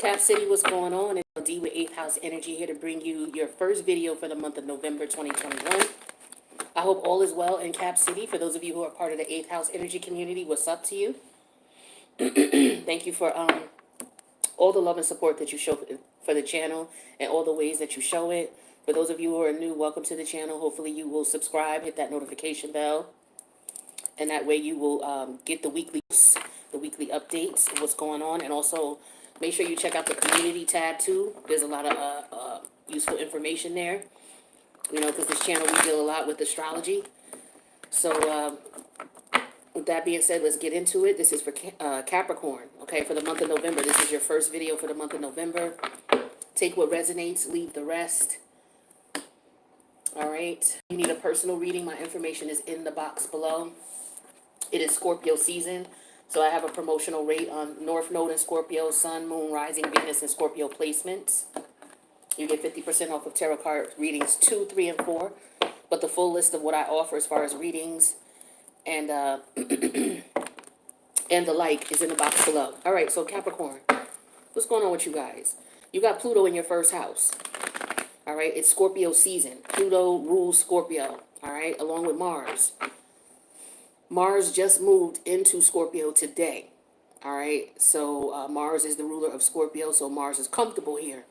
Cap City, what's going on? It's D with 8th House Energy here to bring you your first video for the month of November 2021. I hope all is well in Cap City. For those of you who are part of the 8th House Energy community, what's up to you? Thank you for all the love and support that you show for the channel and all the ways that you show it. For those of you who are new, welcome to the channel. Hopefully you will subscribe, hit that notification bell, and that way you will get the weekly updates of what's going on. And also make sure you check out the community tab too. There's a lot of useful information there, you know, because this channel we deal a lot with astrology. So with that being said, let's get into it. This is for Capricorn, okay, for the month of November. This is your first video for the month of November. Take what resonates, leave the rest. All right. You need a personal reading. My information is in the box below. It is Scorpio season, so I have a promotional rate on North Node in Scorpio, Sun, Moon, Rising, Venus, and Scorpio placements. You get 50% off of tarot card readings 2, 3, and 4. But the full list of what I offer as far as readings and and the like is in the box below. All right, so Capricorn, what's going on with you guys? You got Pluto in your first house. All right, it's Scorpio season. Pluto rules Scorpio, all right, along with Mars. Mars just moved into Scorpio today, all right? So Mars is the ruler of Scorpio, so Mars is comfortable here.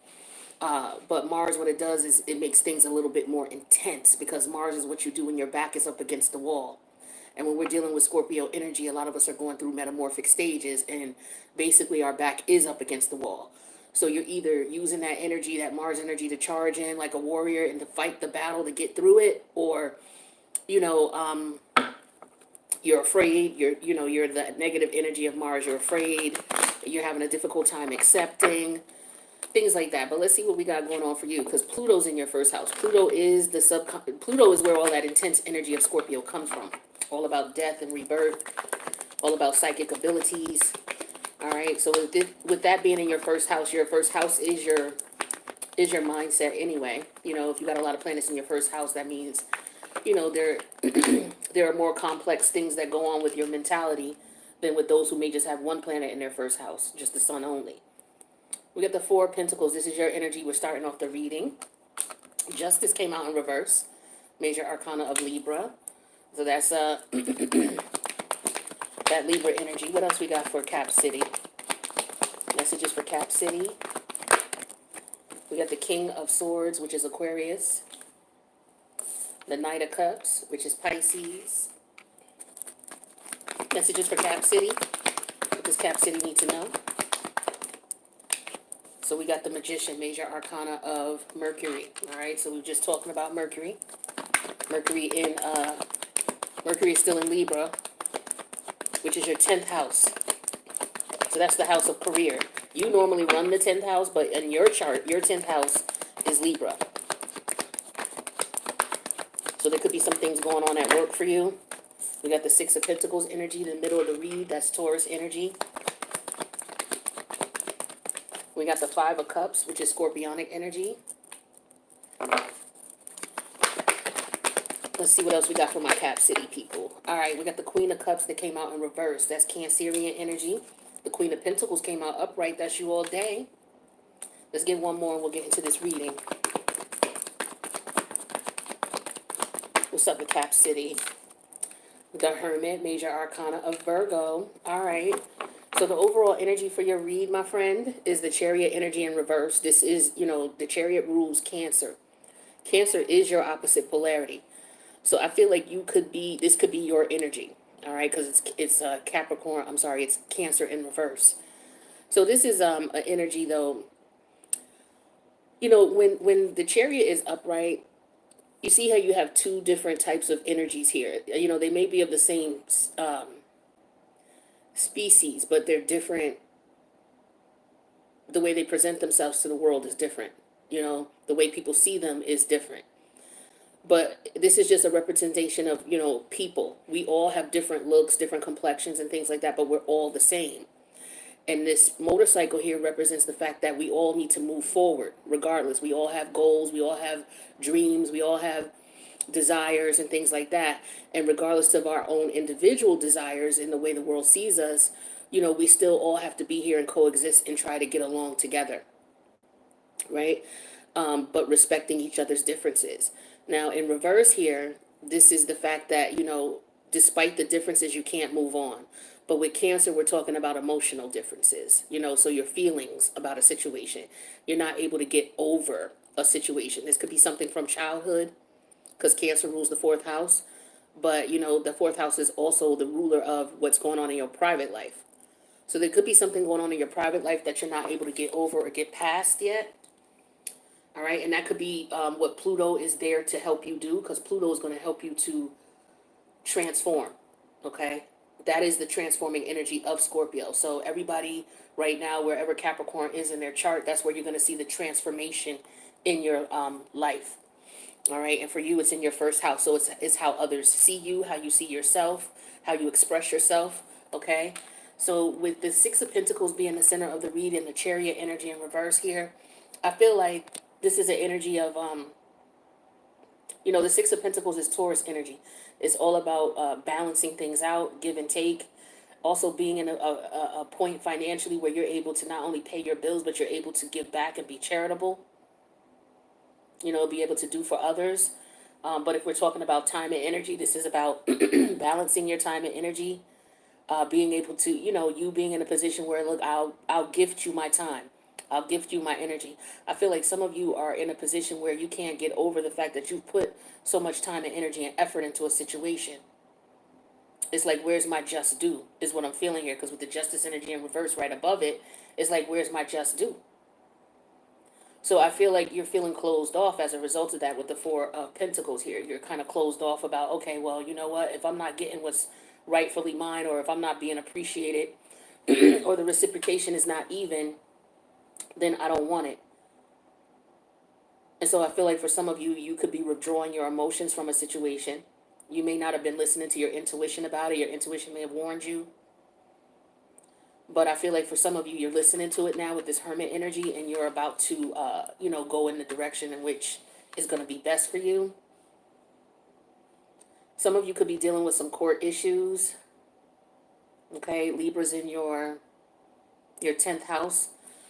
But Mars, what it does is it makes things a little bit more intense because Mars is what you do when your back is up against the wall. And when we're dealing with Scorpio energy, a lot of us are going through metamorphic stages, and basically our back is up against the wall. So you're either using that energy, that Mars energy, to charge in like a warrior and to fight the battle to get through it, or, you know, you're afraid, you're the negative energy of Mars, you're afraid, you're having a difficult time accepting, things like that. But let's see what we got going on for you, because Pluto's in your first house. Pluto is Pluto is where all that intense energy of Scorpio comes from. All about death and rebirth, all about psychic abilities. All right, so with that being in your first house is your mindset anyway. You know, if you got a lot of planets in your first house, that means, you know, there are more complex things that go on with your mentality than with those who may just have one planet in their first house, just the sun only. We got the Four of Pentacles. This is your energy. We're starting off the reading. Justice came out in reverse. Major Arcana of Libra. So that's that Libra energy. What else we got for Cap City? Messages for Cap City. We got the King of Swords, which is Aquarius. The Knight of Cups, which is Pisces. Messages for Cap City. What does Cap City need to know? So we got the Magician, Major Arcana of Mercury. All right, so we're just talking about Mercury. Mercury is still in Libra, which is your 10th house. So that's the house of career. You normally run the 10th house, but in your chart, your 10th house is Libra. So there could be some things going on at work for you. We got the Six of Pentacles energy in the middle of the read. That's Taurus energy. We got the Five of Cups, which is Scorpionic energy. Let's see what else we got for my Cap City people. All right, we got the Queen of Cups that came out in reverse. That's Cancerian energy. The Queen of Pentacles came out upright. That's you all day. Let's get one more and we'll get into this reading. What's up with Cap City? The Hermit, Major Arcana of Virgo. All right. So the overall energy for your read, my friend, is the Chariot energy in reverse. This is, you know, the Chariot rules Cancer. Cancer is your opposite polarity. So I feel like this could be your energy, all right, because it's Capricorn, I'm sorry, it's Cancer in reverse. So this is an energy, though, you know, when the Chariot is upright, you see how you have two different types of energies here. You know, they may be of the same species, but they're different. The way they present themselves to the world is different. You know, the way people see them is different. But this is just a representation of, you know, people. We all have different looks, different complexions and things like that, but we're all the same. And this motorcycle here represents the fact that we all need to move forward regardless. We all have goals, we all have dreams, we all have desires and things like that. And regardless of our own individual desires and the way the world sees us, you know, we still all have to be here and coexist and try to get along together, right? But respecting each other's differences. Now, in reverse here, this is the fact that, you know, despite the differences, you can't move on. But with Cancer, we're talking about emotional differences, you know, so your feelings about a situation. You're not able to get over a situation. This could be something from childhood, because Cancer rules the fourth house. But, you know, the fourth house is also the ruler of what's going on in your private life. So there could be something going on in your private life that you're not able to get over or get past yet. All right, and that could be what Pluto is there to help you do, because Pluto is going to help you to transform. Okay, that is the transforming energy of Scorpio. So everybody right now, wherever Capricorn is in their chart, that's where you're going to see the transformation in your life. All right, and for you, it's in your first house. So it's how others see you, how you see yourself, how you express yourself. Okay, so with the Six of Pentacles being the center of the read and the Chariot energy in reverse here, I feel like this is an energy of, you know, the Six of Pentacles is Taurus energy. It's all about balancing things out, give and take. Also being in a point financially where you're able to not only pay your bills, but you're able to give back and be charitable. You know, be able to do for others. But if we're talking about time and energy, this is about balancing your time and energy. Being able to, you know, you being in a position where, look, I'll gift you my time. I'll gift you my energy. I feel like some of you are in a position where you can't get over the fact that you've put so much time and energy and effort into a situation. It's like, where's my just due is what I'm feeling here, because with the Justice energy in reverse right above it, it's like, where's my just due? So I feel like you're feeling closed off as a result of that with the Four of Pentacles here. You're kind of closed off about, okay, well, you know what? If I'm not getting what's rightfully mine, or if I'm not being appreciated, or the reciprocation is not even, then I don't want it. And so I feel like for some of you, you could be withdrawing your emotions from a situation. You may not have been listening to your intuition about it. Your intuition may have warned you. But I feel like for some of you, you're listening to it now with this Hermit energy, and you're about to, you know, go in the direction in which is going to be best for you. Some of you could be dealing with some court issues. Okay, Libra's in your 10th house.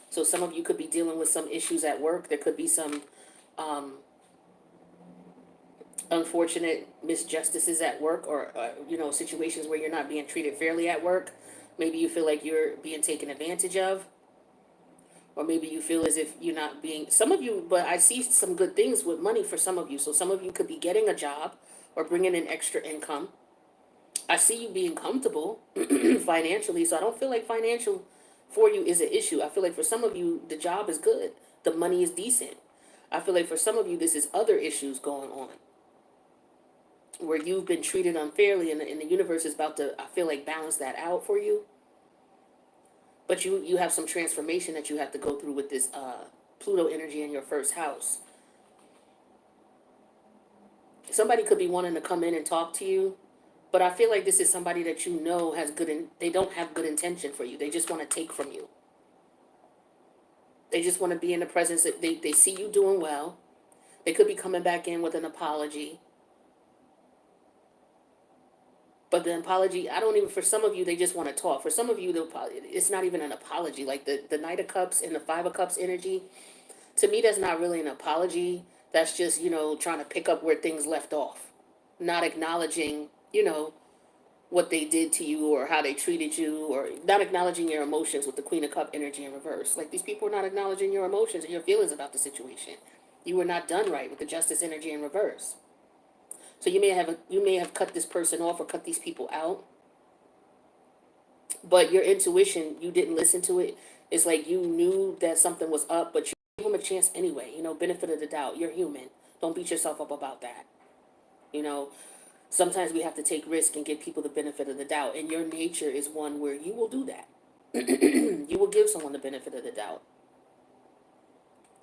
So some of you could be dealing with some issues at work. There could be some unfortunate misjustices at work, or, you know, situations where you're not being treated fairly at work. Maybe you feel like you're being taken advantage of. Or maybe you feel as if you're not being, some of you, but I see some good things with money for some of you. So some of you could be getting a job or bringing in extra income. I see you being comfortable financially, so I don't feel like financial for you is an issue. I feel like for some of you, the job is good. The money is decent. I feel like for some of you, this is other issues going on, where you've been treated unfairly, and the universe is about to, I feel like, balance that out for you. But you have some transformation that you have to go through with this Pluto energy in your first house. Somebody could be wanting to come in and talk to you, but I feel like this is somebody that you know has they don't have good intention for you. They just want to take from you. They just want to be in the presence. They see you doing well. They could be coming back in with an apology. But the apology, I don't even, for some of you, they just want to talk. For some of you, it's not even an apology. Like the Knight of Cups and the Five of Cups energy, to me, that's not really an apology. That's just, you know, trying to pick up where things left off. Not acknowledging, you know, what they did to you or how they treated you, or not acknowledging your emotions with the Queen of Cup energy in reverse. Like, these people are not acknowledging your emotions and your feelings about the situation. You were not done right with the Justice energy in reverse. So you may have cut this person off or cut these people out. But your intuition, you didn't listen to it. It's like you knew that something was up, but you gave them a chance anyway. You know, benefit of the doubt. You're human. Don't beat yourself up about that. You know, sometimes we have to take risk and give people the benefit of the doubt. And your nature is one where you will do that. You will give someone the benefit of the doubt.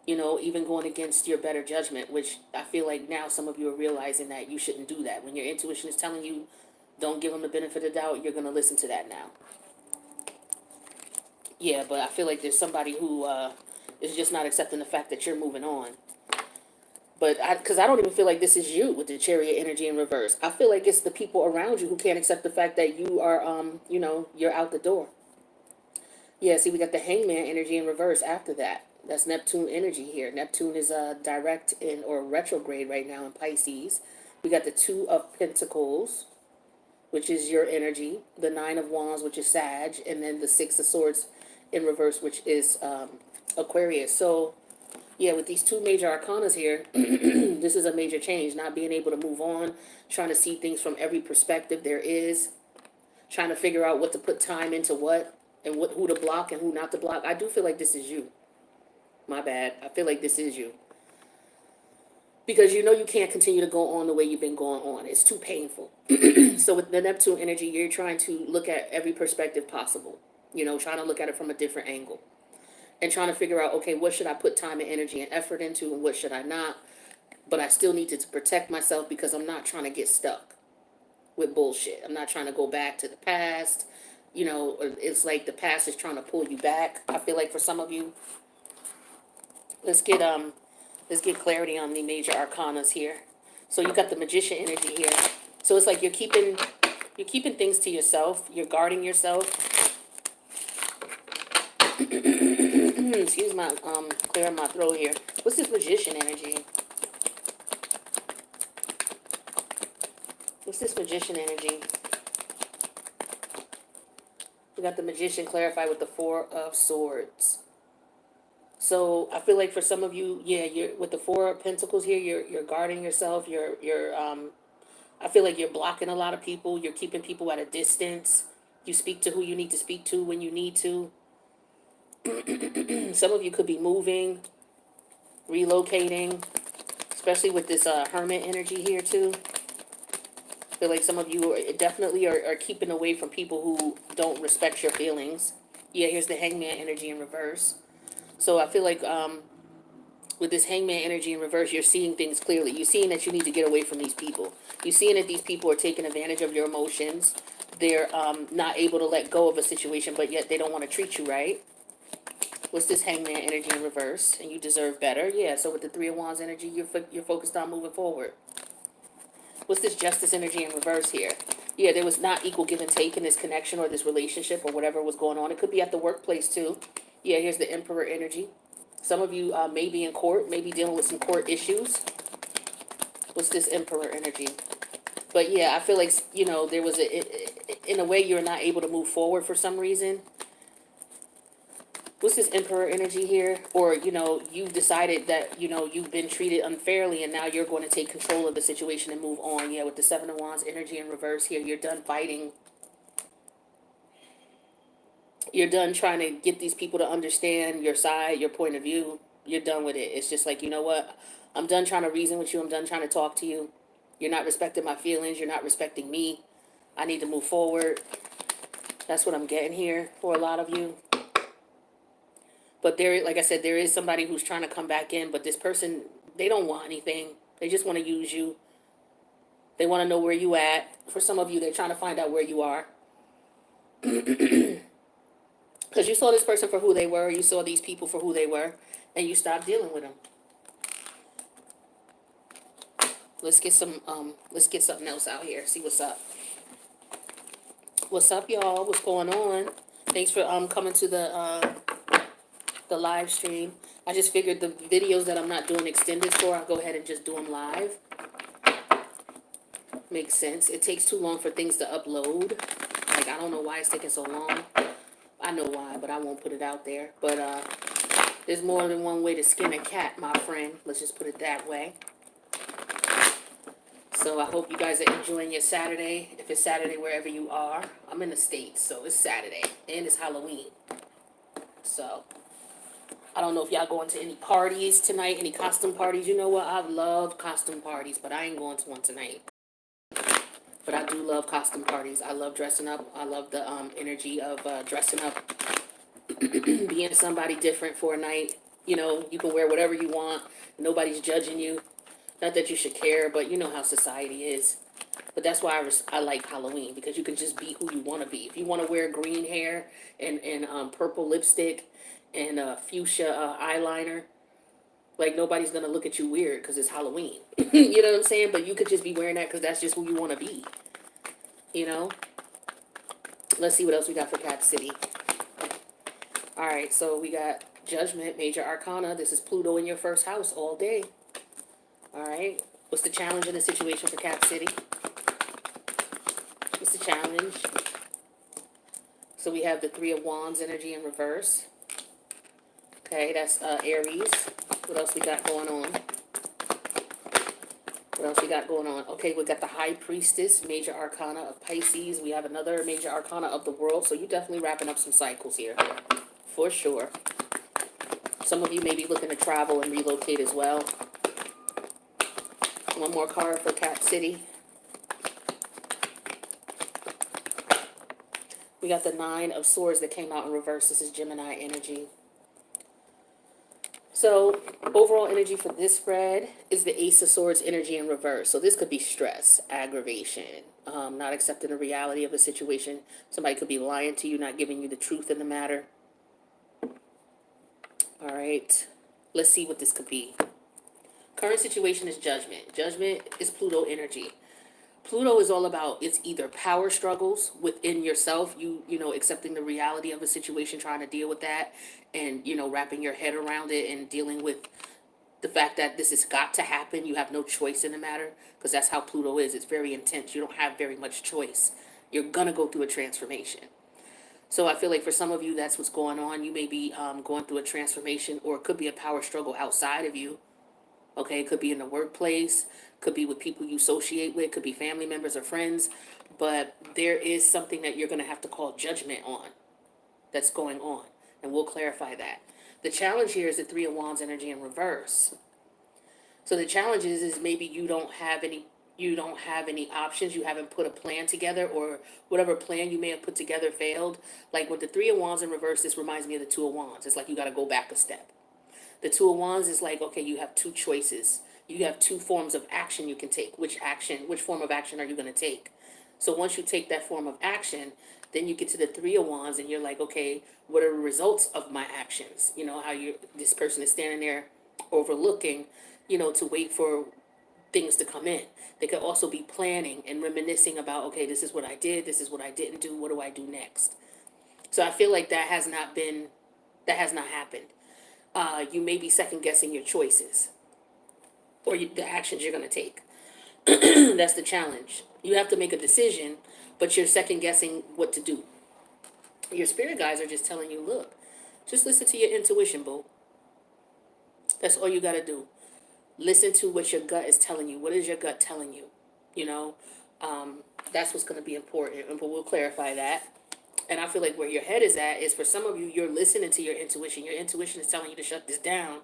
You know, even going against your better judgment, which I feel like now some of you are realizing that you shouldn't do that. When your intuition is telling you, don't give them the benefit of the doubt, you're going to listen to that now. Yeah, but I feel like there's somebody who is just not accepting the fact that you're moving on. But because I don't even feel like this is you with the Chariot energy in reverse. I feel like it's the people around you who can't accept the fact that you are, you know, you're out the door. Yeah, see, we got the Hangman energy in reverse after that. That's Neptune energy here. Neptune is direct in or retrograde right now in Pisces. We got the Two of Pentacles, which is your energy, the Nine of Wands, which is Sag, and then the Six of Swords in reverse, which is Aquarius. So, yeah, with these two major arcanas here, this is a major change. Not being able to move on, trying to see things from every perspective there is, trying to figure out what to put time into what, and who to block and who not to block. I do feel like this is you. My bad. I feel like this is you. Because you know you can't continue to go on the way you've been going on. It's too painful. So with the Neptune energy, you're trying to look at every perspective possible. You know, trying to look at it from a different angle. And trying to figure out, okay, what should I put time and energy and effort into and what should I not? But I still need to protect myself because I'm not trying to get stuck with bullshit. I'm not trying to go back to the past. You know, it's like the past is trying to pull you back. I feel like for some of you, let's get clarity on the major arcanas here. So you got the Magician energy here. So it's like you're keeping things to yourself. You're guarding yourself. Excuse my clearing my throat here. What's this Magician energy? What's this Magician energy? We got the Magician clarified with the Four of Swords. So I feel like for some of you, yeah, you're with the Four of Pentacles here. You're guarding yourself. I feel like you're blocking a lot of people. You're keeping people at a distance. You speak to who you need to speak to when you need to. Some of you could be moving, relocating, especially with this Hermit energy here too. I feel like some of you definitely are keeping away from people who don't respect your feelings. Yeah, here's the Hangman energy in reverse. So I feel like with this Hangman energy in reverse, you're seeing things clearly. You're seeing that you need to get away from these people. You're seeing that these people are taking advantage of your emotions. They're not able to let go of a situation, but yet they don't want to treat you right. What's this Hangman energy in reverse? And you deserve better. Yeah, so with the Three of Wands energy, you're focused on moving forward. What's this Justice energy in reverse here? Yeah, there was not equal give and take in this connection or this relationship or whatever was going on. It could be at the workplace too. Yeah, here's the Emperor energy. Some of you may be in court, maybe dealing with some court issues. What's this Emperor energy? But yeah, I feel like, you know, there was in a way you're not able to move forward for some reason. What's this Emperor energy here? Or, you know, you've decided that, you know, you've been treated unfairly and now you're going to take control of the situation and move on. Yeah, with the Seven of Wands energy in reverse here, you're done fighting. You're done trying to get these people to understand your side, your point of view. You're done with it. It's just like, you know what? I'm done trying to reason with you. I'm done trying to talk to you. You're not respecting my feelings. You're not respecting me. I need to move forward. That's what I'm getting here for a lot of you. But there, like I said, there is somebody who's trying to come back in, but this person, they don't want anything. They just want to use you. They want to know where you at. For some of you, they're trying to find out where you are. Because you saw this person for who they were. You saw these people for who they were. And you stopped dealing with them. Let's get something else out here. See what's up. What's up, y'all? What's going on? Thanks for coming to the live stream. I just figured the videos that I'm not doing extended for, I'll go ahead and just do them live. Makes sense. It takes too long for things to upload. Like, I don't know why it's taking so long. I know why, but I won't put it out there. But there's more than one way to skin a cat, my friend. Let's just put it that way. So I hope you guys are enjoying your Saturday. If it's Saturday wherever you are. I'm in the States, so it's Saturday. And it's Halloween. So I don't know if y'all going to any parties tonight, any costume parties. You know what? I love costume parties, but I ain't going to one tonight. But I do love costume parties. I love dressing up. I love the energy of dressing up, being somebody different for a night. You know, you can wear whatever you want. Nobody's judging you. Not that you should care, but you know how society is. But that's why I like Halloween, because you can just be who you want to be. If you want to wear green hair and purple lipstick and fuchsia eyeliner, like, nobody's going to look at you weird because it's Halloween. You know what I'm saying? But you could just be wearing that because that's just who you want to be. You know? Let's see what else we got for Cap City. All right, so we got Judgment, Major Arcana. This is Pluto in your first house all day. All right. What's the challenge in the situation for Cap City? What's the challenge? So we have the Three of Wands energy in reverse. Okay, that's Aries. What else we got going on? What else we got going on? Okay, we got the High Priestess, Major Arcana of Pisces. We have another Major Arcana of the World. So you're definitely wrapping up some cycles here, for sure. Some of you may be looking to travel and relocate as well. One more card for Cap City. We got the Nine of Swords that came out in reverse. This is Gemini energy. So overall energy for this spread is the Ace of Swords energy in reverse. So this could be stress, aggravation, not accepting the reality of a situation. Somebody could be lying to you, not giving you the truth in the matter. All right, let's see what this could be. Current situation is Judgment. Judgment is Pluto energy. Pluto is all about, it's either power struggles within yourself, you know, accepting the reality of a situation, trying to deal with that, and, you know, wrapping your head around it and dealing with the fact that this has got to happen. You have no choice in the matter, because that's how Pluto is. It's very intense. You don't have very much choice. You're going to go through a transformation. So I feel like for some of you, that's what's going on. You may be going through a transformation, or it could be a power struggle outside of you. Okay, it could be in the workplace, could be with people you associate with, could be family members or friends, but there is something that you're going to have to call judgment on that's going on, and we'll clarify that. The challenge here is the Three of Wands energy in reverse. So the challenge is maybe you don't have any options, you haven't put a plan together, or whatever plan you may have put together failed. Like with the Three of Wands in reverse, this reminds me of the Two of Wands. It's like you got to go back a step. The Two of Wands is like, okay, you have two choices. You have two forms of action you can take. Which form of action are you going to take? So once you take that form of action, then you get to the Three of Wands and you're like, okay, what are the results of my actions? You know, how this person is standing there overlooking, you know, to wait for things to come in. They could also be planning and reminiscing about, okay, this is what I did, this is what I didn't do, what do I do next? So I feel like that has not happened. You may be second guessing your choices or the actions you're going to take. That's the challenge. You have to make a decision, but you're second guessing what to do. Your spirit guides are just telling you, look, just listen to your intuition, boo. That's all you got to do. Listen to what your gut is telling you. What is your gut telling you? You know, that's what's going to be important, but we'll clarify that. And I feel like where your head is at is, for some of you, you're listening to your intuition. Your intuition is telling you to shut this down.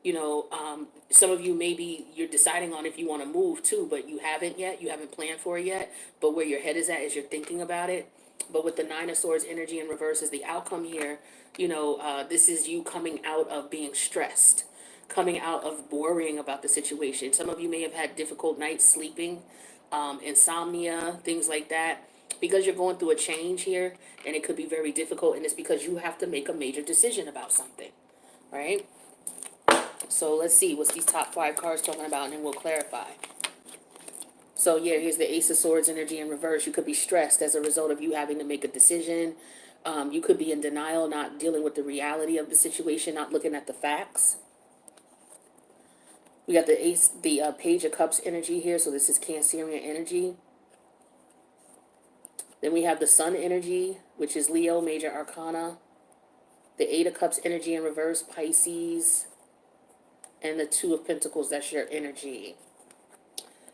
You know, some of you, maybe you're deciding on if you want to move too, but you haven't yet. You haven't planned for it yet. But where your head is at is you're thinking about it. But with the Nine of Swords energy in reverse is the outcome here. You know, this is you coming out of being stressed, coming out of worrying about the situation. Some of you may have had difficult nights sleeping, insomnia, things like that, because you're going through a change here, and it could be very difficult, and it's because you have to make a major decision about something, right? So let's see what's these top 5 cards talking about, and then we'll clarify. So yeah, here's the Ace of Swords energy in reverse. You could be stressed as a result of you having to make a decision. You could be in denial, not dealing with the reality of the situation, not looking at the facts. We got the Page of Cups energy here, so this is Cancerian energy. Then we have the Sun energy, which is Leo, Major Arcana. The Eight of Cups energy in reverse, Pisces. And the Two of Pentacles, that's your energy.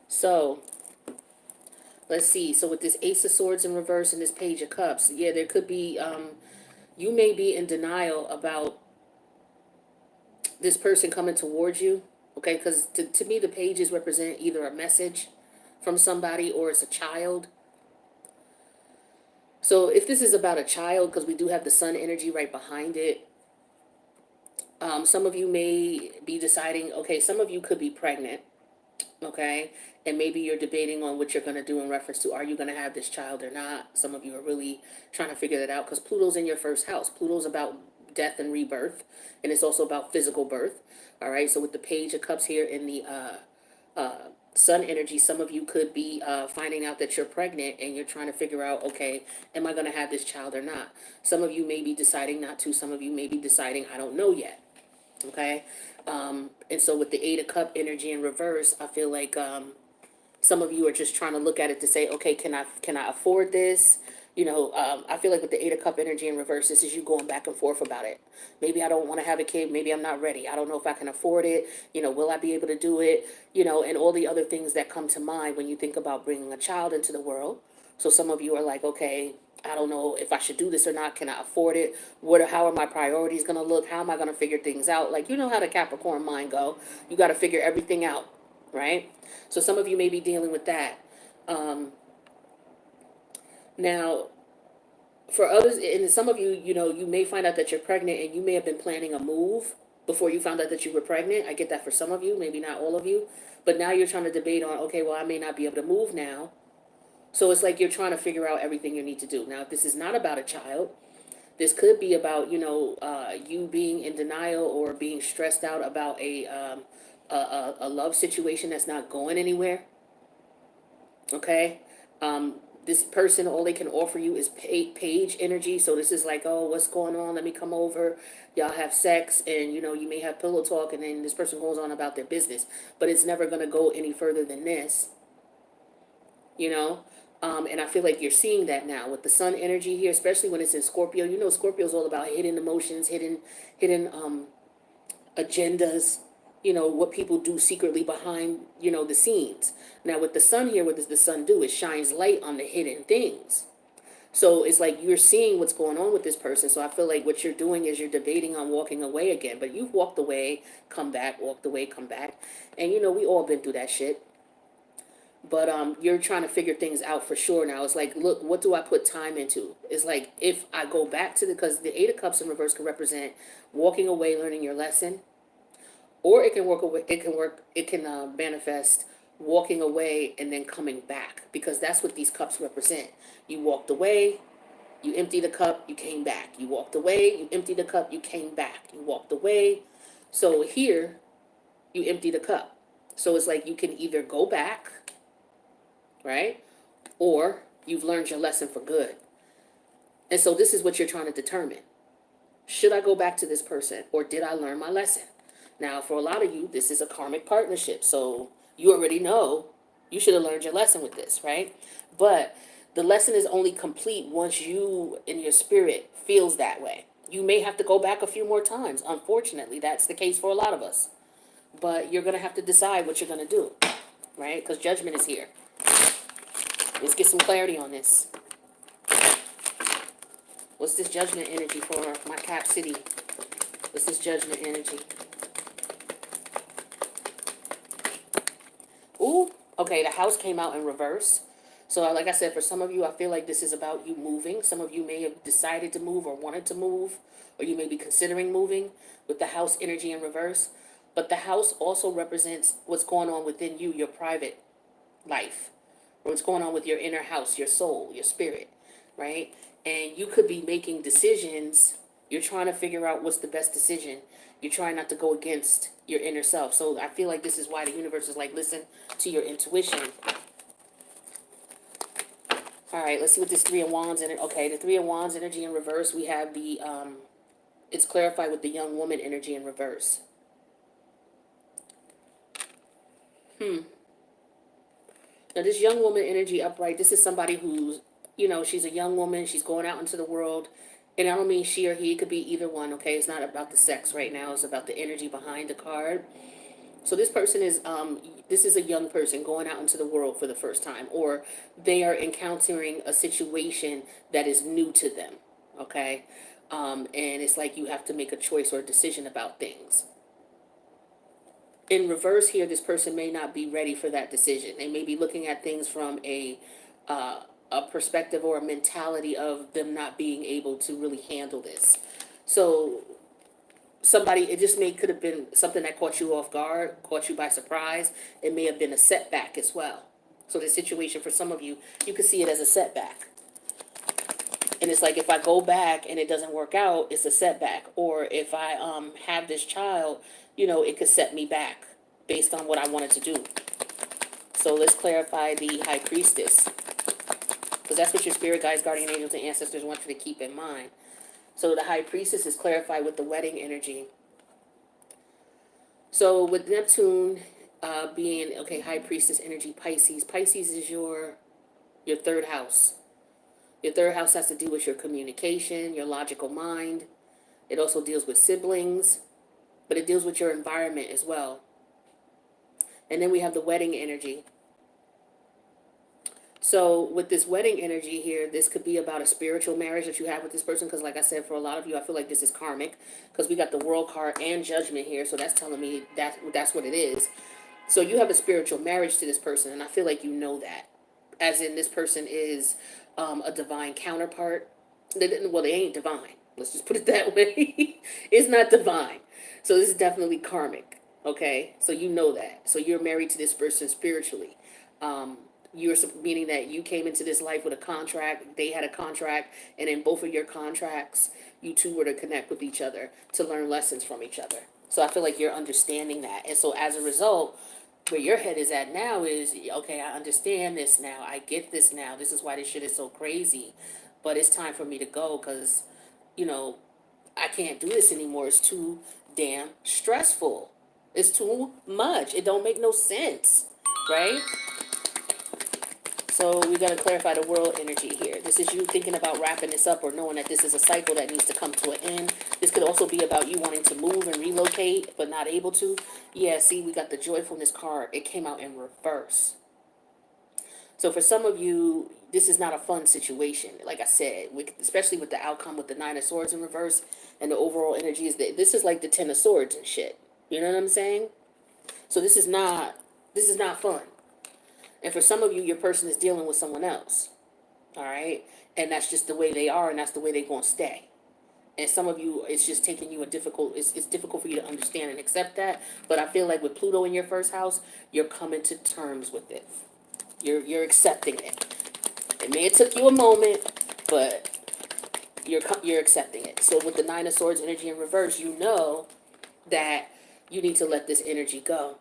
So, let's see. So with this Ace of Swords in reverse and this Page of Cups, yeah, there could be, you may be in denial about this person coming towards you. Okay, because to me, the pages represent either a message from somebody or it's a child. So if this is about a child, because we do have the Sun energy right behind it, some of you may be deciding, okay, some of you could be pregnant, okay, and maybe you're debating on what you're going to do in reference to, are you going to have this child or not? Some of you are really trying to figure that out, because Pluto's in your first house. Pluto's about death and rebirth, and it's also about physical birth. All right, so with the Page of Cups here in the Sun energy, some of you could be finding out that you're pregnant and you're trying to figure out, okay, am I going to have this child or not? Some of you may be deciding not to. Some of you may be deciding, I don't know yet. Okay. And so with the Eight of Cup energy in reverse, I feel like some of you are just trying to look at it to say, okay, can I afford this? I feel like with the Eight of Cup energy in reverse, this is you going back and forth about it. Maybe I don't want to have a kid. Maybe I'm not ready. I don't know if I can afford it. Will I be able to do it? And all the other things that come to mind when you think about bringing a child into the world. So some of you are like, okay, I don't know if I should do this or not. Can I afford it? How are my priorities going to look? How am I going to figure things out? Like, how the Capricorn mind go. You got to figure everything out, right? So some of you may be dealing with that. Now, for others, and some of you, you may find out that you're pregnant and you may have been planning a move before you found out that you were pregnant. I get that for some of you, maybe not all of you. But now you're trying to debate on, okay, well, I may not be able to move now. So it's like you're trying to figure out everything you need to do. Now, if this is not about a child, this could be about, you being in denial or being stressed out about a love situation that's not going anywhere. Okay? This person, all they can offer you is page energy. So this is like, oh, what's going on? Let me come over. Y'all have sex and, you may have pillow talk and then this person goes on about their business. But it's never going to go any further than this. And I feel like you're seeing that now with the sun energy here, especially when it's in Scorpio. Scorpio's all about hidden emotions, hidden agendas, what people do secretly behind, the scenes. Now with the sun here, what does the sun do? It shines light on the hidden things. So it's like you're seeing what's going on with this person. So I feel like what you're doing is you're debating on walking away again. But you've walked away, come back, walked away, come back. And, we all been through that shit. But you're trying to figure things out for sure now. It's like, look, what do I put time into? It's like if I go back to because the Eight of Cups in reverse can represent walking away, learning your lesson. Or it can work away. It can manifest walking away and then coming back, because that's what these cups represent. You walked away, you emptied the cup, you came back. You walked away, you emptied the cup, you came back. You walked away. So here, you empty the cup. So it's like you can either go back, right? Or you've learned your lesson for good. And so this is what you're trying to determine. Should I go back to this person, or did I learn my lesson? Now, for a lot of you, this is a karmic partnership. So you already know you should have learned your lesson with this, right? But the lesson is only complete once you in your spirit feels that way. You may have to go back a few more times. Unfortunately, that's the case for a lot of us. But you're going to have to decide what you're going to do, right? Because judgment is here. Let's get some clarity on this. What's this judgment energy for my Cap City? What's this judgment energy? Ooh, okay, the house came out in reverse. So like I said, for some of you, I feel like this is about you moving. Some of you may have decided to move or wanted to move, or you may be considering moving with the house energy in reverse. But the house also represents what's going on within you, your private life, or what's going on with your inner house, your soul, your spirit, right? And you could be making decisions. You're trying to figure out what's the best decision. You're trying not to go against your inner self. So I feel like this is why the universe is like, listen to your intuition. All right, let's see what this Three of Wands in it. Okay, the Three of Wands energy in reverse. We have the, it's clarified with the young woman energy in reverse. Now this young woman energy upright, this is somebody who's, she's a young woman. She's going out into the world. And I don't mean she or he, it could be either one, okay? It's not about the sex right now. It's about the energy behind the card. So this person is, this is a young person going out into the world for the first time, or they are encountering a situation that is new to them, okay? And it's like you have to make a choice or a decision about things. In reverse here, this person may not be ready for that decision. They may be looking at things from a perspective or a mentality of them not being able to really handle this. So it just could have been something that caught you off guard, caught you by surprise. It may have been a setback as well. So the situation for some of you, you could see it as a setback. And it's like, if I go back and it doesn't work out, it's a setback. Or if I have this child, it could set me back based on what I wanted to do. So let's clarify the High Priestess, because that's what your spirit guides, guardian angels, and ancestors want you to keep in mind. So the High Priestess is clarified with the wedding energy. So with Neptune being, okay, High Priestess energy, Pisces. Pisces is your third house. Your third house has to do with your communication, your logical mind. It also deals with siblings, but it deals with your environment as well. And then we have the wedding energy. So with this wedding energy here, this could be about a spiritual marriage that you have with this person. Because like I said, for a lot of you, I feel like this is karmic. Because we got the World card and Judgment here. So that's telling me that's what it is. So you have a spiritual marriage to this person. And I feel like you know that. As in, this person is a divine counterpart. Well, they ain't divine. Let's just put it that way. It's not divine. So this is definitely karmic. Okay? So you know that. So you're married to this person spiritually. You're meaning that you came into this life with a contract, they had a contract, and in both of your contracts, you two were to connect with each other to learn lessons from each other. So I feel like you're understanding that. And so as a result, where your head is at now is, okay, I understand this now. I get this now. This is why this shit is so crazy. But it's time for me to go because, I can't do this anymore. It's too damn stressful. It's too much. It don't make no sense, right? So we got to clarify the world energy here. This is you thinking about wrapping this up or knowing that this is a cycle that needs to come to an end. This could also be about you wanting to move and relocate but not able to. Yeah, see, we got the joyfulness card. It came out in reverse. So for some of you, this is not a fun situation. Like I said, especially with the outcome with the Nine of Swords in reverse and the overall energy is that this is like the Ten of Swords and shit. You know what I'm saying? So this is not fun. And for some of you, your person is dealing with someone else. All right? And that's just the way they are, and that's the way they're going to stay. And some of you, it's just taking you it's difficult for you to understand and accept that. But I feel like with Pluto in your first house, you're coming to terms with it. You're accepting it. It may have took you a moment, but you're accepting it. So with the Nine of Swords energy in reverse, you know that you need to let this energy go.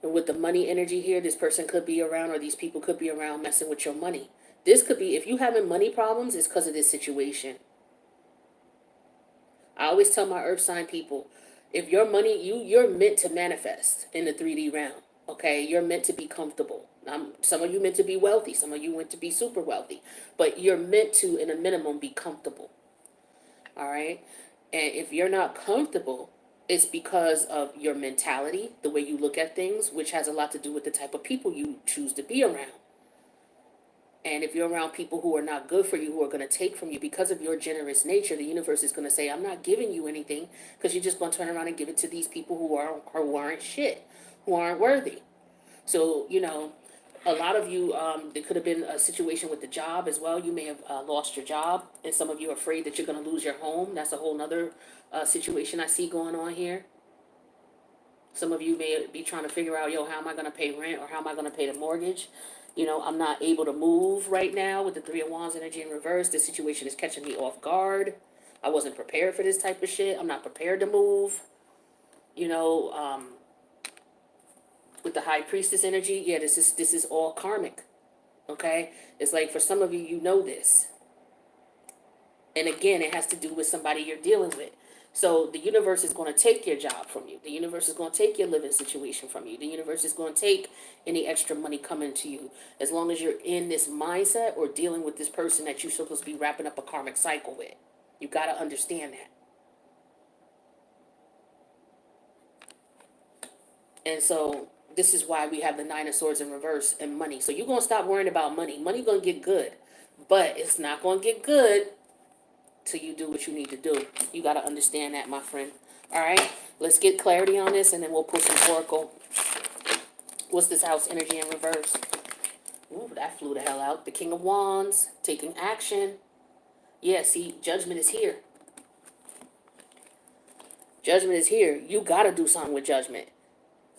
And with the money energy here, this person could be around, or these people could be around messing with your money. This could be, if you having money problems, it's because of this situation. I always tell my earth sign people, if your money, you're meant to manifest in the 3D realm. Okay, you're meant to be comfortable. Some of you meant to be wealthy. Some of you meant to be super wealthy. But you're meant to, in a minimum, be comfortable. All right? And if you're not comfortable, it's because of your mentality, the way you look at things, which has a lot to do with the type of people you choose to be around. And if you're around people who are not good for you, who are going to take from you because of your generous nature, the universe is going to say, I'm not giving you anything, because you're just going to turn around and give it to these people who aren't shit, who aren't worthy. So, a lot of you, there could have been a situation with the job as well. You may have lost your job, and some of you are afraid that you're going to lose your home. That's a whole nother situation I see going on here. Some of you may be trying to figure out, how am I going to pay rent, or how am I going to pay the mortgage? I'm not able to move right now with the Three of Wands energy in reverse. This situation is catching me off guard. I wasn't prepared for this type of shit. I'm not prepared to move. With the High Priestess energy, yeah, this is all karmic. Okay? It's like for some of you, you know this. And again, it has to do with somebody you're dealing with. So the universe is going to take your job from you. The universe is going to take your living situation from you. The universe is going to take any extra money coming to you. As long as you're in this mindset or dealing with this person that you're supposed to be wrapping up a karmic cycle with. You got to understand that. And so this is why we have the Nine of Swords in reverse and money. So you're going to stop worrying about money. Money going to get good. But it's not going to get good till you do what you need to do. You got to understand that, my friend. All right? Let's get clarity on this, and then we'll pull some oracle. What's this house energy in reverse? Ooh, that flew the hell out. The King of Wands, taking action. Yeah, see, judgment is here. Judgment is here. You got to do something with judgment.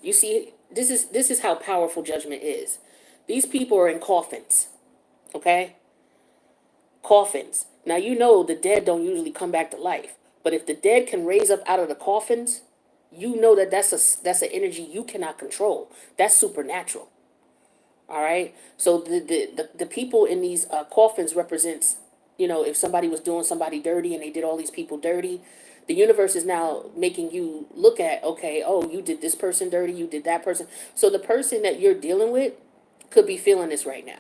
You see, this is how powerful judgment is. These people are in coffins. Okay? Coffins. Now, the dead don't usually come back to life. But if the dead can raise up out of the coffins, you know that that's an energy you cannot control. That's supernatural. All right. So the people in these coffins represents, if somebody was doing somebody dirty and they did all these people dirty, the universe is now making you look at, okay, oh, you did this person dirty, you did that person. So the person that you're dealing with could be feeling this right now,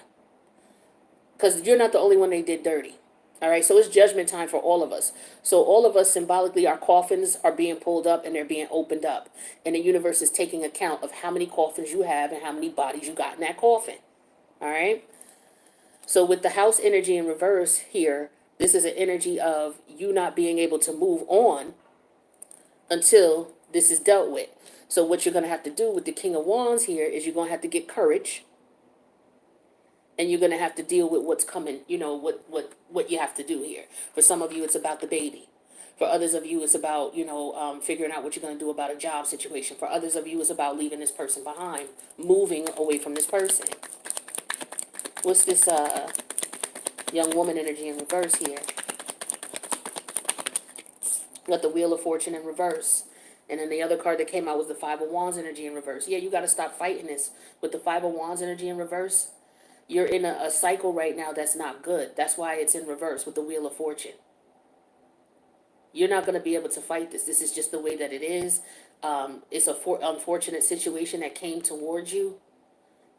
because you're not the only one they did dirty. All right, so it's judgment time for all of us. So all of us symbolically, our coffins are being pulled up and they're being opened up. And the universe is taking account of how many coffins you have and how many bodies you got in that coffin. All right. So with the house energy in reverse here, this is an energy of you not being able to move on until this is dealt with. So what you're going to have to do with the King of Wands here is you're going to have to get courage, and you're going to have to deal with what's coming, what you have to do here. For some of you, it's about the baby. For others of you, it's about, figuring out what you're going to do about a job situation. For others of you, it's about leaving this person behind, moving away from this person. What's this young woman energy in reverse here? Got the Wheel of Fortune in reverse. And then the other card that came out was the Five of Wands energy in reverse. Yeah, you got to stop fighting this. With the Five of Wands energy in reverse, you're in a cycle right now that's not good. That's why it's in reverse with the Wheel of Fortune. You're not going to be able to fight this. This is just the way that it is. It's a unfortunate situation that came towards you.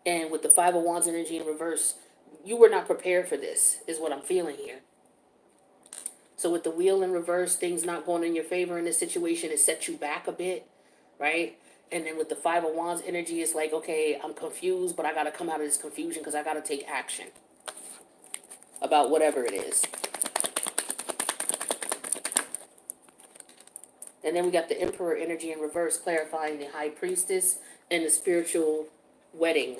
And with the Five of Wands energy in reverse, you were not prepared for this, is what I'm feeling here. So with the Wheel in reverse, things not going in your favor in this situation, it set you back a bit, right? And then with the Five of Wands energy, it's like, okay, I'm confused, but I got to come out of this confusion because I got to take action about whatever it is. And then we got the Emperor energy in reverse, clarifying the High Priestess and the spiritual wedding.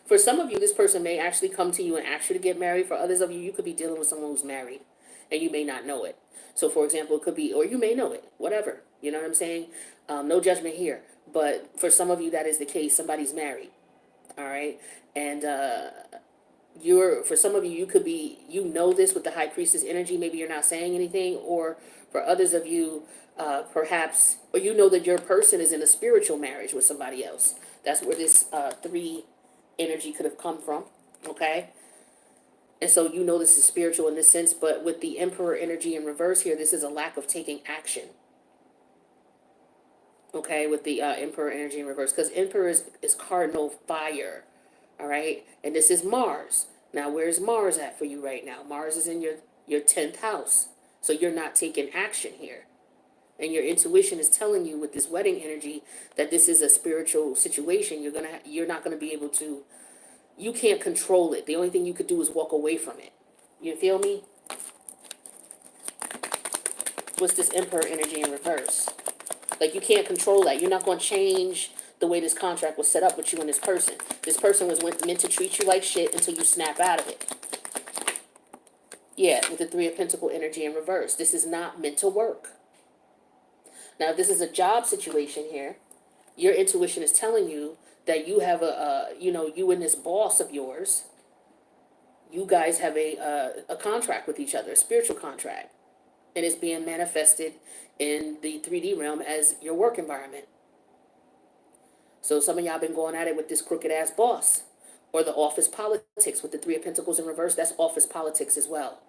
For some of you, this person may actually come to you and ask you to get married. For others of you, you could be dealing with someone who's married and you may not know it. So for example, it could be, or you may know it, whatever. You know what I'm saying? No judgment here. But for some of you, that is the case. Somebody's married. All right. And for some of you, you could be, this with the High Priestess energy. Maybe you're not saying anything. Or for others of you, perhaps, or that your person is in a spiritual marriage with somebody else. That's where this 3 energy could have come from. Okay. And so this is spiritual in this sense, but with the Emperor energy in reverse here, this is a lack of taking action. Okay, with the Emperor energy in reverse, because Emperor is cardinal fire. All right, and this is Mars. Now, where's Mars at for you right now? Mars is in your 10th house, so you're not taking action here. And your intuition is telling you with this wedding energy that this is a spiritual situation. You're not gonna be able to. You can't control it. The only thing you could do is walk away from it. You feel me? What's this Emperor energy in reverse? Like, you can't control that. You're not going to change the way this contract was set up with you and this person. This person was meant to treat you like shit until you snap out of it. Yeah, with the Three of Pentacles energy in reverse. This is not meant to work. Now, if this is a job situation here, your intuition is telling you that you have you and this boss of yours, you guys have a contract with each other, a spiritual contract. And it's being manifested in the 3D realm as your work environment. So some of y'all been going at it with this crooked ass boss, or the office politics with the Three of Pentacles in reverse. That's office politics as well.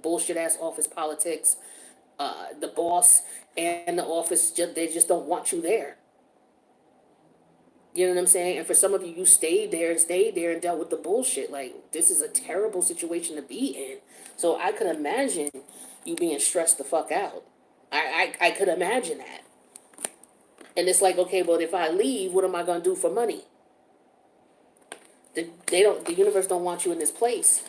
Bullshit ass office politics. The boss and the office, they just don't want you there. You know what I'm saying? And for some of you, you stayed there and dealt with the bullshit. Like, this is a terrible situation to be in. So I could imagine you being stressed the fuck out. I could imagine that. And it's like, okay, but if I leave, what am I going to do for money? The universe don't want you in this place.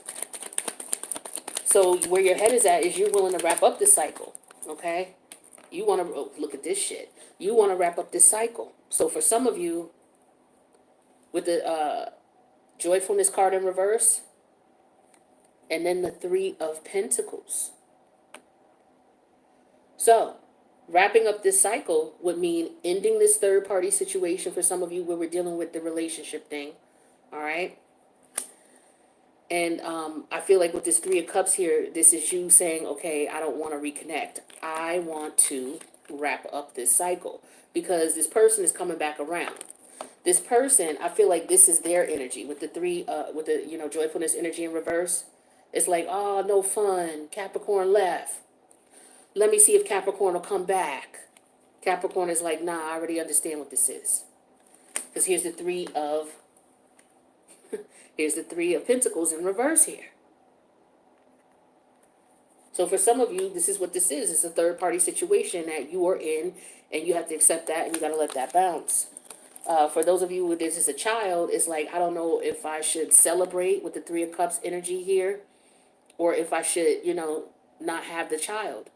So where your head is at is you're willing to wrap up this cycle, okay? You want to, look at this shit. You want to wrap up this cycle. So for some of you, with the joyfulness card in reverse, and then the Three of Pentacles. So, wrapping up this cycle would mean ending this third-party situation for some of you where we're dealing with the relationship thing, all right? And I feel like with this Three of Cups here, this is you saying, okay, I don't want to reconnect. I want to wrap up this cycle, because this person is coming back around. This person, I feel like this is their energy with the three, with the, joyfulness energy in reverse. It's like, oh, no fun. Capricorn left. Let me see if Capricorn will come back. Capricorn is like, nah, I already understand what this is. Because here's the three of Pentacles in reverse here. So for some of you, this is what this is. It's a third party situation that you are in, and you have to accept that, and you got to let that bounce. For those of you who this is a child, it's like, I don't know if I should celebrate with the Three of Cups energy here, or if I should, not have the child.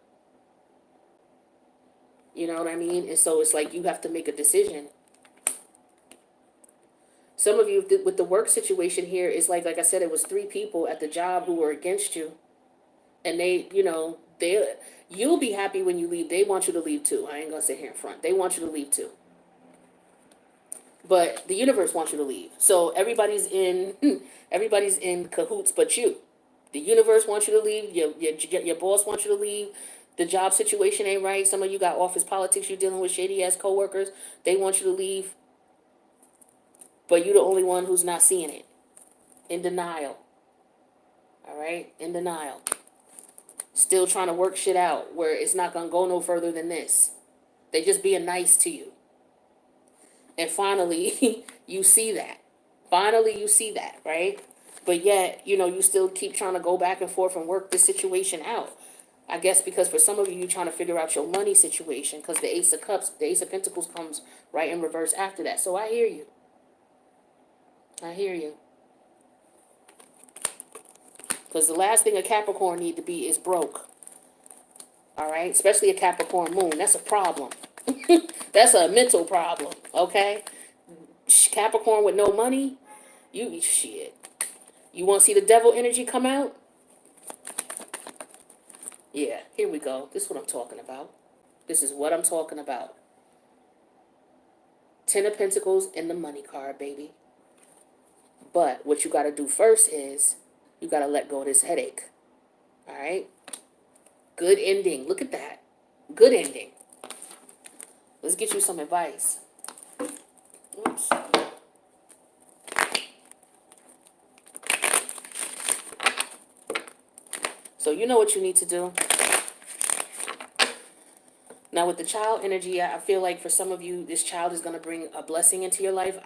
You know what I mean? And so it's like you have to make a decision. Some of you, with the work situation here, is like I said, it was 3 people at the job who were against you. And you'll be happy when you leave. They want you to leave too. I ain't gonna sit here in front. They want you to leave too. But the universe wants you to leave. So everybody's in cahoots but you. The universe wants you to leave. Your boss wants you to leave. The job situation ain't right. Some of you got office politics. You're dealing with shady ass coworkers. They want you to leave. But you're the only one who's not seeing it. In denial. All right? In denial. Still trying to work shit out where it's not going to go no further than this. They just being nice to you. And finally, you see that. Finally, you see that, right? But yet, you still keep trying to go back and forth and work this situation out. I guess because for some of you, you're trying to figure out your money situation, because the Ace of Cups, the Ace of Pentacles comes right in reverse after that. So I hear you. I hear you. Because the last thing a Capricorn need to be is broke. All right? Especially a Capricorn moon. That's a problem. That's a mental problem. Okay? Capricorn with no money, shit. You want to see the devil energy come out? Yeah, here we go. This is what I'm talking about. This is what I'm talking about. 10 of Pentacles in the money card, baby. But what you got to do first is you got to let go of this headache. All right? Good ending. Look at that. Good ending. Let's get you some advice. Oops. So you know what you need to do. Now with the child energy, I feel like for some of you, this child is going to bring a blessing into your life.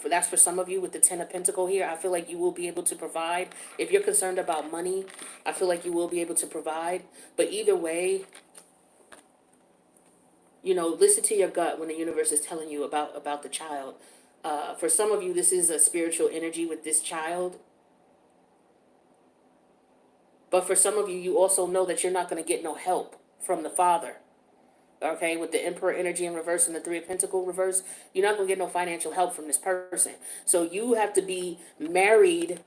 That's for some of you with the 10 of Pentacles here. I feel like you will be able to provide. If you're concerned about money, I feel like you will be able to provide. But either way, listen to your gut when the universe is telling you about the child. For some of you, this is a spiritual energy with this child. But for some of you, you also know that you're not going to get no help from the father. Okay, with the Emperor energy in reverse and the 3 of Pentacles reverse, you're not going to get no financial help from this person. So you have to be married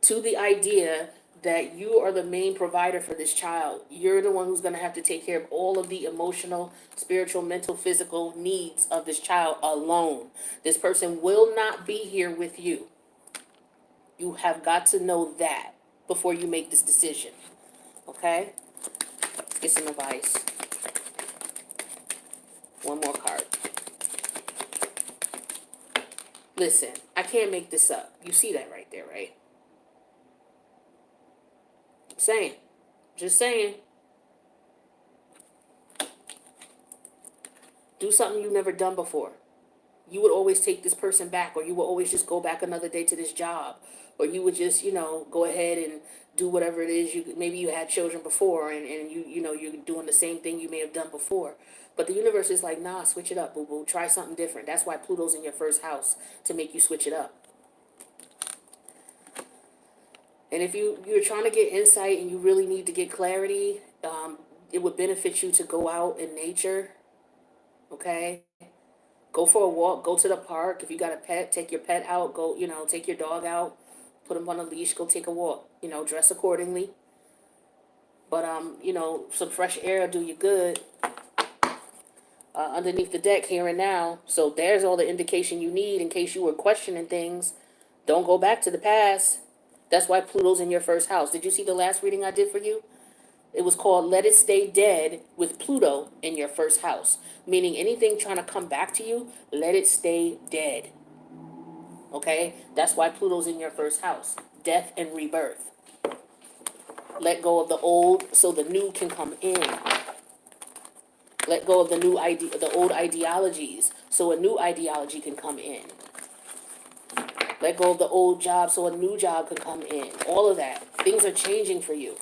to the idea that you are the main provider for this child. You're the one who's going to have to take care of all of the emotional, spiritual, mental, physical needs of this child alone. This person will not be here with you. You have got to know that before you make this decision. Okay? Let's get some advice. One more card. Listen, I can't make this up. You see that right there, right? Saying. Just saying. Do something you've never done before. You would always take this person back, or you would always just go back another day to this job, or you would just, go ahead and do whatever it is. Maybe you had children before, and you're doing the same thing you may have done before. But the universe is like, nah, switch it up, boo-boo. Try something different. That's why Pluto's in your first house, to make you switch it up. And if you're trying to get insight and you really need to get clarity, it would benefit you to go out in nature, okay? Go for a walk, go to the park. If you got a pet, take your pet out, go, take your dog out, put him on a leash, go take a walk, dress accordingly. But, some fresh air will do you good. Underneath the deck here and now. So there's all the indication you need in case you were questioning things. Don't go back to the past. That's why Pluto's in your first house. Did you see the last reading I did for you? It was called Let It Stay Dead with Pluto in your first house. Meaning anything trying to come back to you, let it stay dead. Okay? That's why Pluto's in your first house. Death and rebirth. Let go of the old so the new can come in. Let go of the old ideologies so a new ideology can come in. Let go of the old job so a new job can come in. All of that. Things are changing for you.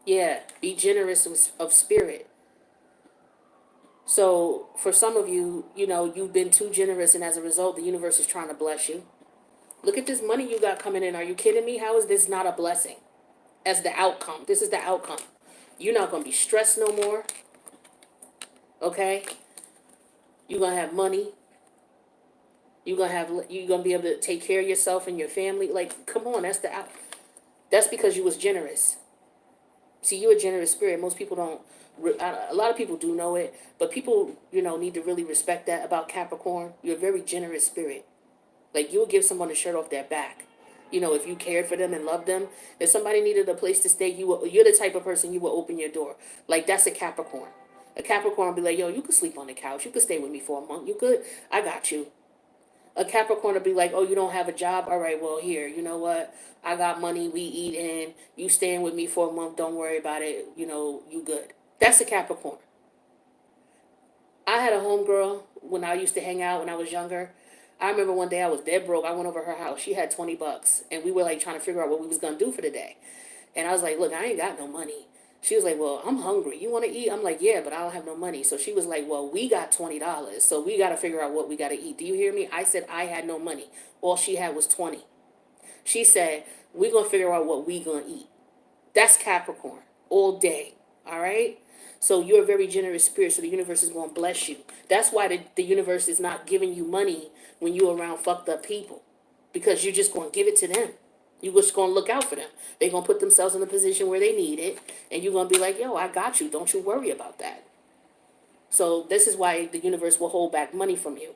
Yeah, be generous of spirit. So for some of you, you've been too generous, and as a result, the universe is trying to bless you. Look at this money you got coming in. Are you kidding me? How is this not a blessing? As the outcome. This is the outcome. You're not going to be stressed no more. Okay? You're going to have money. You're going to be able to take care of yourself and your family. Like, come on, that's because you was generous. See, you're a generous spirit. Most people don't. A lot of people do know it, but people, need to really respect that about Capricorn. You're a very generous spirit. Like, you'll give someone a shirt off their back. If you cared for them and loved them, if somebody needed a place to stay, you're the type of person you will open your door. Like, that's a Capricorn. A Capricorn will be like, yo, you could sleep on the couch. You could stay with me for a month. You could. I got you. A Capricorn will be like, oh, you don't have a job? All right, well, here, you know what? I got money. We eating. You staying with me for a month. Don't worry about it. You good. That's a Capricorn. I had a homegirl when I used to hang out when I was younger. I remember one day I was dead broke. I went over her house. She had $20, and we were like trying to figure out what we was gonna do for the day. And I was like, "Look, I ain't got no money." She was like, "Well, I'm hungry. You want to eat?" I'm like, "Yeah, but I don't have no money." So she was like, "Well, we got $20, so we got to figure out what we got to eat." Do you hear me? I said I had no money. All she had was 20. She said, "We gonna figure out what we gonna eat." That's Capricorn all day. All right. So you're a very generous spirit, so the universe is going to bless you. That's why the universe is not giving you money when you're around fucked up people, because you're just going to give it to them. You're just going to look out for them. They're going to put themselves in a position where they need it, and you're going to be like, yo, I got you. Don't you worry about that. So this is why the universe will hold back money from you.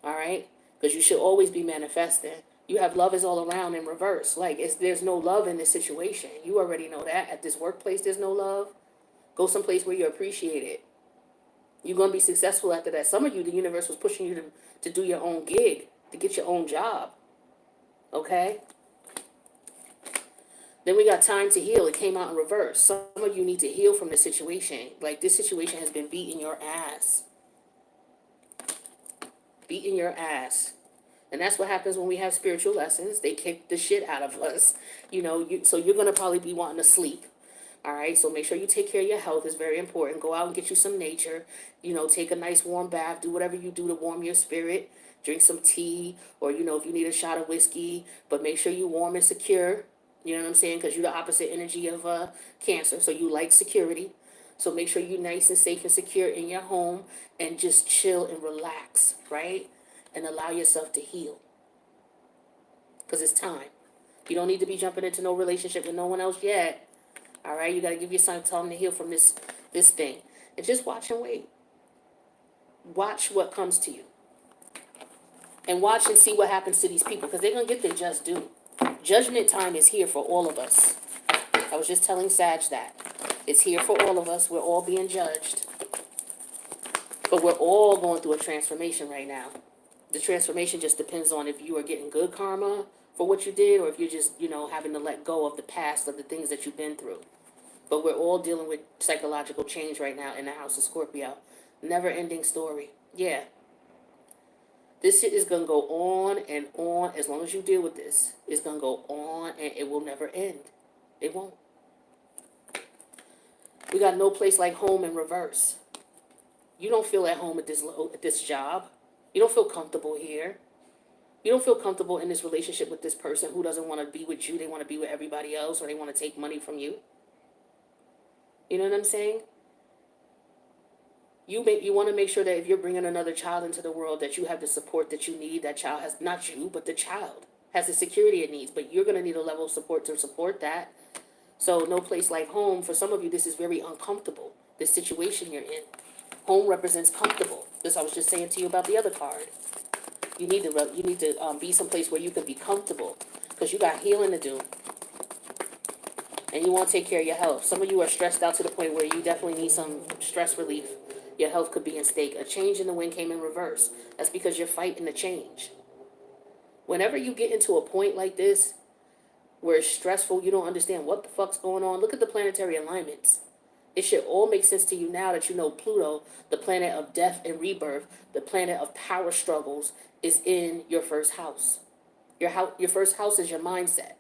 All right? Because you should always be manifesting. You have love is all around in reverse. Like, there's no love in this situation. You already know that. At this workplace, there's no love. Go someplace where you appreciate it. You're going to be successful after that. Some of you, the universe was pushing you to do your own gig, to get your own job. Okay? Then we got time to heal. It came out in reverse. Some of you need to heal from this situation. Like, this situation has been beating your ass. Beating your ass. And that's what happens when we have spiritual lessons. They kick the shit out of us. So you're going to probably be wanting to sleep. All right, so make sure you take care of your health. It's very important. Go out and get you some nature. Take a nice warm bath. Do whatever you do to warm your spirit. Drink some tea, or, if you need a shot of whiskey. But make sure you warm and secure. You know what I'm saying? Because you're the opposite energy of Cancer. So you like security. So make sure you're nice and safe and secure in your home. And just chill and relax, right? And allow yourself to heal. Because it's time. You don't need to be jumping into no relationship with no one else yet. All right, you got to give yourself time to heal from this thing. And just watch and wait. Watch what comes to you. And watch and see what happens to these people, because they're going to get their just due. Judgment time is here for all of us. I was just telling Sag that. It's here for all of us. We're all being judged. But we're all going through a transformation right now. The transformation just depends on if you are getting good karma for what you did, or if you're just, having to let go of the past, of the things that you've been through. But we're all dealing with psychological change right now in the house of Scorpio. Never-ending story. Yeah. This shit is going to go on and on. As long as you deal with this, it's going to go on, and it will never end. It won't. We got no place like home in reverse. You don't feel at home at this job. You don't feel comfortable here. You don't feel comfortable in this relationship with this person who doesn't want to be with you. They want to be with everybody else, or they want to take money from you. You know what I'm saying? You want to make sure that if you're bringing another child into the world, that you have the support that you need. That child has, not you, but the child has the security it needs. But you're going to need a level of support to support that. So no place like home. For some of you, this is very uncomfortable, this situation you're in. Home represents comfortable. This I was just saying to you about the other card. You need to be someplace where you can be comfortable. because you got healing to do. And you want to take care of your health. Some of you are stressed out to the point where you definitely need some stress relief. Your health could be in stake. A change in the wind came in reverse. That's because you're fighting the change. Whenever you get into a point like this, where it's stressful, you don't understand what the fuck's going on, look at the planetary alignments. It should all make sense to you now that you know Pluto, the planet of death and rebirth, the planet of power struggles, is in your first house. Your first house is your mindset.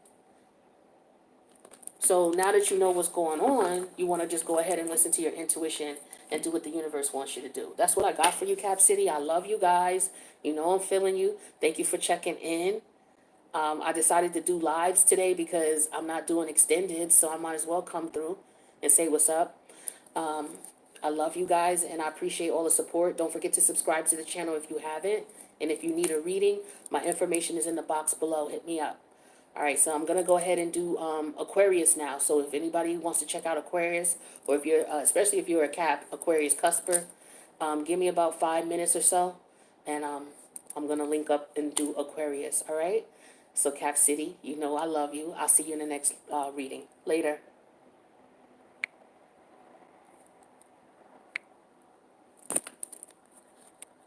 So now that you know what's going on, you want to just go ahead and listen to your intuition and do what the universe wants you to do. That's what I got for you, Cap City. I love you guys. You know I'm feeling you. Thank you for checking in. I decided to do lives today because I'm not doing extended, so I might as well come through and say what's up. I love you guys, and I appreciate all the support. Don't forget to subscribe to the channel if you haven't. And if you need a reading, my information is in the box below. Hit me up. All right, so I'm going to go ahead and do Aquarius now. So if anybody wants to check out Aquarius, or if you're, especially if you're a Cap, Aquarius cusper, give me about 5 minutes or so, and I'm going to link up and do Aquarius, all right? So Cap City, you know I love you. I'll see you in the next reading. Later.